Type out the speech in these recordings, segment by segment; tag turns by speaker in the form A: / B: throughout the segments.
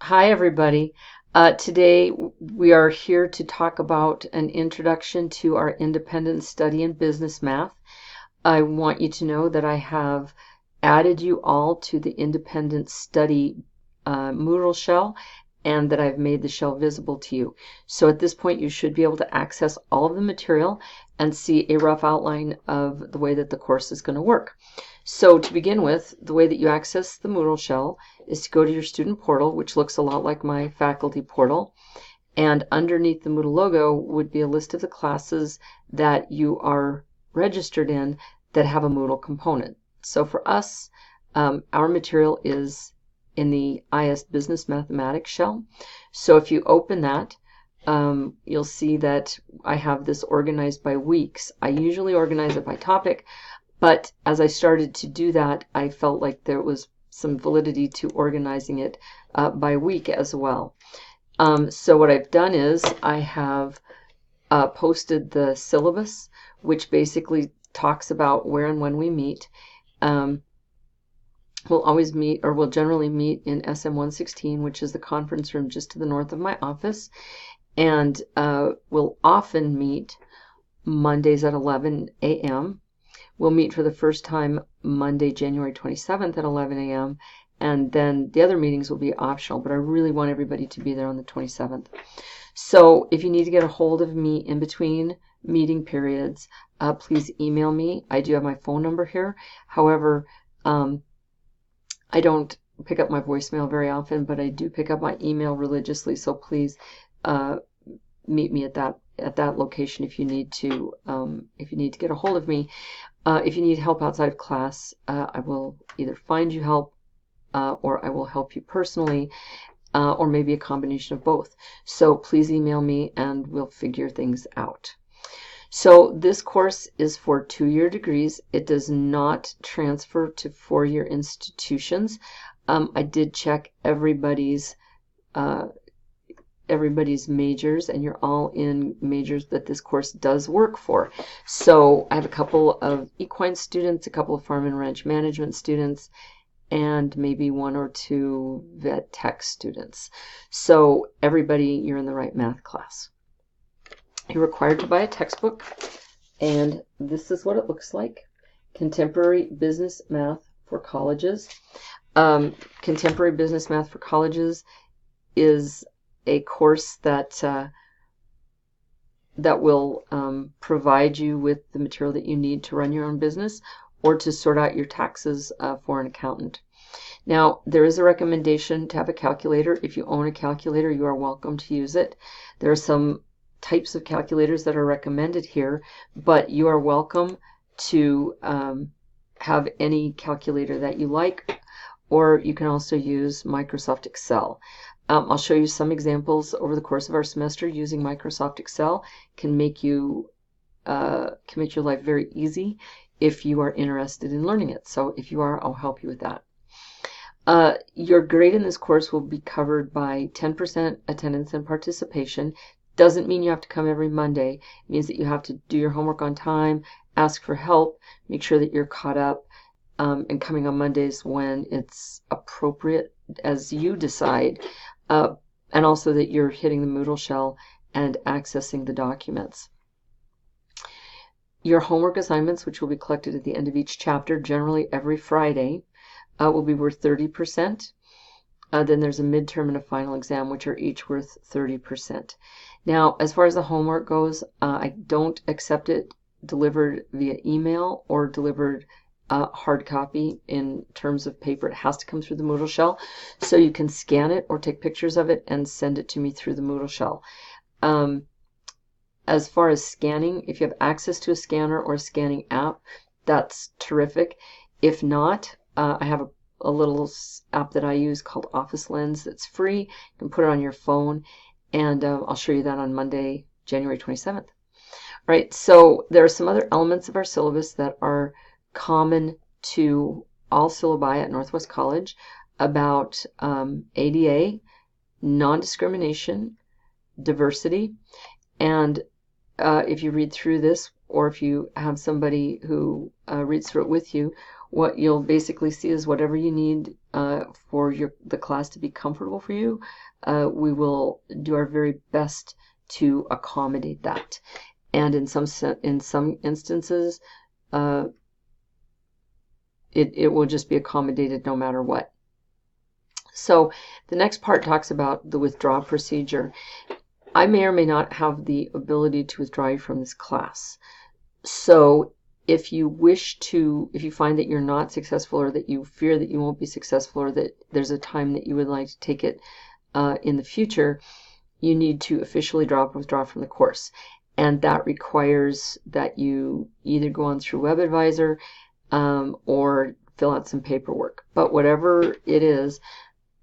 A: Hi, everybody. Today we are here to talk about an introduction to our independent study in business math. I want you to know that I have added you all to the independent study Moodle shell and that I've made the shell visible to you. So at this point you should be able to access all of the material and see a rough outline of the way that the course is going to work. So to begin with, the way that you access the Moodle shell is to go to your student portal, which looks a lot like my faculty portal, and underneath the Moodle logo would be a list of the classes that you are registered in that have a Moodle component. So for us, our material is in the IS Business Mathematics shell. So if you open that, you'll see that I have this organized by weeks. I usually organize it by topic, but as I started to do that, I felt like there was some validity to organizing it by week as well. So what I've done is I have posted the syllabus, which basically talks about where and when we meet. We'll always meet, or we'll generally meet in SM 116, which is the conference room just to the north of my office. And we'll often meet Mondays at 11 a.m. We'll meet for the first time Monday, January 27th at 11 a.m. And then the other meetings will be optional, but I really want everybody to be there on the 27th. So if you need to get a hold of me in between meeting periods, please email me. I do have my phone number here. However, I don't pick up my voicemail very often, but I do pick up my email religiously. So please meet me at that location if you need to get a hold of me. If you need help outside of class, I will either find you help or I will help you personally, or maybe a combination of both. So please email me and we'll figure things out. So this course is for 2-year degrees. It does not transfer to 4-year institutions. I did check everybody's majors, and you're all in majors that this course does work for. So I have a couple of equine students, a couple of farm and ranch management students, and maybe 1 or 2 vet tech students. So everybody, you're in the right math class. You're required to buy a textbook, and this is what it looks like. Contemporary Business Math for Colleges. Contemporary Business Math for Colleges is a course that will provide you with the material that you need to run your own business or to sort out your taxes for an accountant. Now, there is a recommendation to have a calculator. If you own a calculator, you are welcome to use it. There are some types of calculators that are recommended here, but you are welcome to have any calculator that you like, or you can also use Microsoft Excel. I'll show you some examples over the course of our semester using Microsoft Excel. Can make your life very easy if you are interested in learning it. So if you are, I'll help you with that. Your grade in this course will be covered by 10% attendance and participation. Doesn't mean you have to come every Monday. It means that you have to do your homework on time, ask for help, make sure that you're caught up, and coming on Mondays when it's appropriate as you decide, and also that you're hitting the Moodle shell and accessing the documents. Your homework assignments, which will be collected at the end of each chapter, generally every Friday, will be worth 30%. Then there's a midterm and a final exam, which are each worth 30%. Now, as far as the homework goes, I don't accept it delivered via email or delivered hard copy in terms of paper. It has to come through the Moodle shell. So you can scan it or take pictures of it and send it to me through the Moodle shell. As far as scanning, if you have access to a scanner or a scanning app, that's terrific. If not, I have a little app that I use called Office Lens that's free. You can put it on your phone, and I'll show you that on Monday, January 27th. All right, so there are some other elements of our syllabus that are common to all syllabi at Northwest College about ADA, non-discrimination, diversity, and if you read through this, or if you have somebody who reads through it with you, what you'll basically see is whatever you need for the class to be comfortable for you, we will do our very best to accommodate that. And in some instances, it will just be accommodated no matter what. So the next part talks about the withdrawal procedure. I may or may not have the ability to withdraw you from this class. So if you find that you're not successful, or that you fear that you won't be successful, or that there's a time that you would like to take it in the future, you need to officially withdraw from the course. And that requires that you either go on through WebAdvisor or fill out some paperwork. But whatever it is,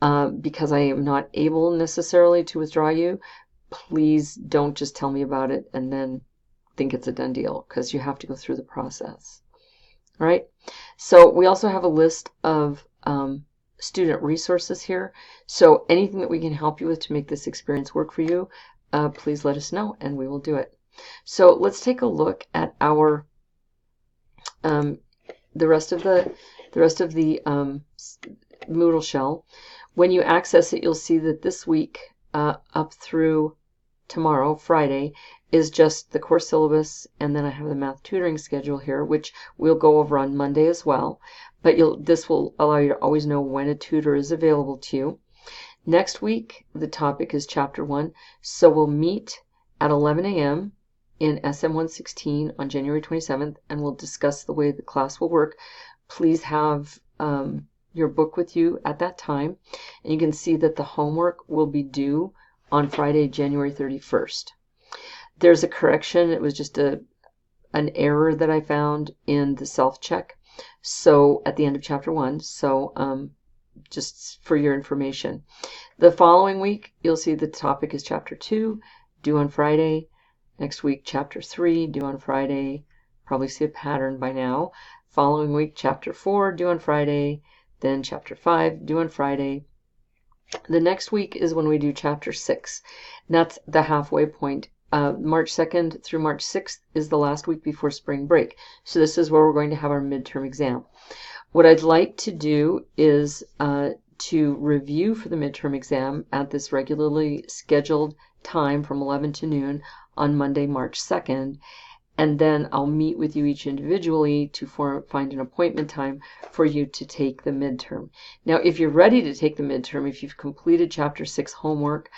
A: because I am not able necessarily to withdraw you, please don't just tell me about it and then think it's a done deal, because you have to go through the process. All right. So we also have a list of student resources here. So anything that we can help you with to make this experience work for you, please let us know and we will do it. So let's take a look at our the rest of the Moodle shell. When you access it, you'll see that this week up through tomorrow, Friday, is just the course syllabus, and then I have the math tutoring schedule here, which we'll go over on Monday as well. But this will allow you to always know when a tutor is available to you. Next week, the topic is Chapter 1, so we'll meet at 11 a.m. in SM 116 on January 27th, and we'll discuss the way the class will work. Please have your book with you at that time, and you can see that the homework will be due on Friday, January 31st. There's a correction. It was just an error that I found in the self-check, so at the end of Chapter 1, so just for your information. The following week, you'll see the topic is Chapter 2, due on Friday. Next week, Chapter 3, due on Friday. Probably see a pattern by now. Following week, Chapter 4, due on Friday. Then Chapter 5, due on Friday. The next week is when we do Chapter 6. And that's the halfway point. March 2nd through March 6th is the last week before spring break. So this is where we're going to have our midterm exam. What I'd like to do is to review for the midterm exam at this regularly scheduled time from 11 to noon on Monday, March 2nd. And then I'll meet with you each individually to find an appointment time for you to take the midterm. Now, if you're ready to take the midterm, if you've completed Chapter 6 homework,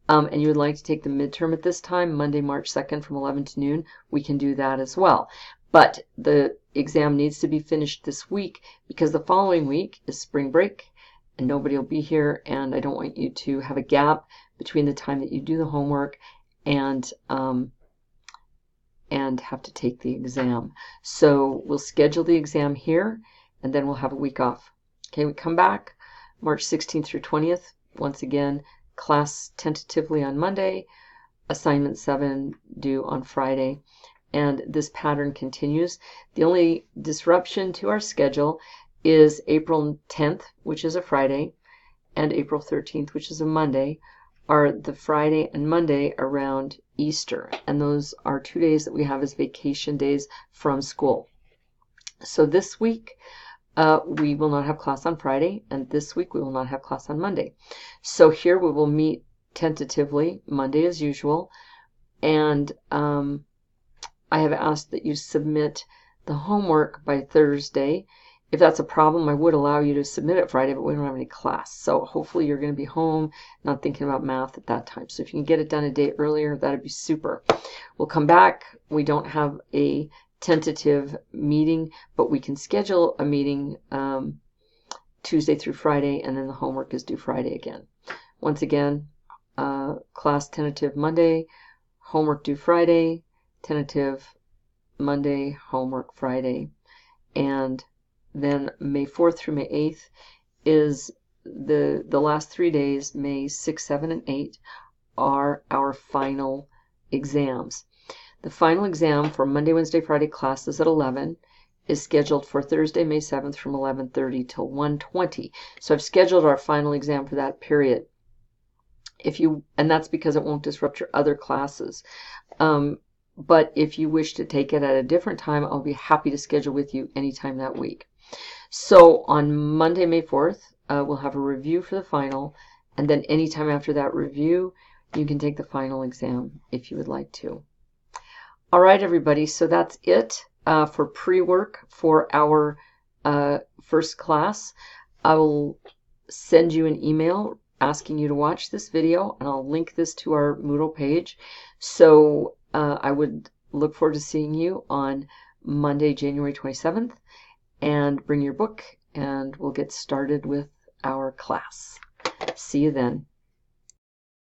A: and you would like to take the midterm at this time, Monday, March 2nd from 11 to noon, we can do that as well. But the exam needs to be finished this week, because the following week is spring break and nobody will be here, and I don't want you to have a gap between the time that you do the homework and have to take the exam. So we'll schedule the exam here, and then we'll have a week off. Okay, we come back March 16th through 20th. Once again, class tentatively on Monday, assignment 7 due on Friday, and this pattern continues. The only disruption to our schedule is April 10th, which is a Friday, and April 13th, which is a Monday, are the Friday and Monday around Easter, and those are 2 days that we have as vacation days from school. So this week we will not have class on Friday, and this week we will not have class on Monday. So here we will meet tentatively Monday as usual, and I have asked that you submit the homework by Thursday. If that's a problem, I would allow you to submit it Friday, but we don't have any class. So hopefully you're going to be home, not thinking about math at that time. So if you can get it done a day earlier, that'd be super. We'll come back. We don't have a tentative meeting, but we can schedule a meeting Tuesday through Friday, and then the homework is due Friday again. Once again, class tentative Monday, homework due Friday, tentative Monday, homework Friday, and then May 4th through May 8th is the last 3 days. May 6th, 7th, and 8th are our final exams. The final exam for Monday, Wednesday, Friday classes at 11 is scheduled for Thursday, May 7th from 11:30 till 1:20. So I've scheduled our final exam for that period. And that's because it won't disrupt your other classes. But if you wish to take it at a different time, I'll be happy to schedule with you anytime that week. So on Monday, May 4th, we'll have a review for the final, and then anytime after that review, you can take the final exam if you would like to. All right, everybody, so that's it for pre-work for our first class. I will send you an email asking you to watch this video, and I'll link this to our Moodle page. So I would look forward to seeing you on Monday, January 27th, and bring your book, and we'll get started with our class. See you then.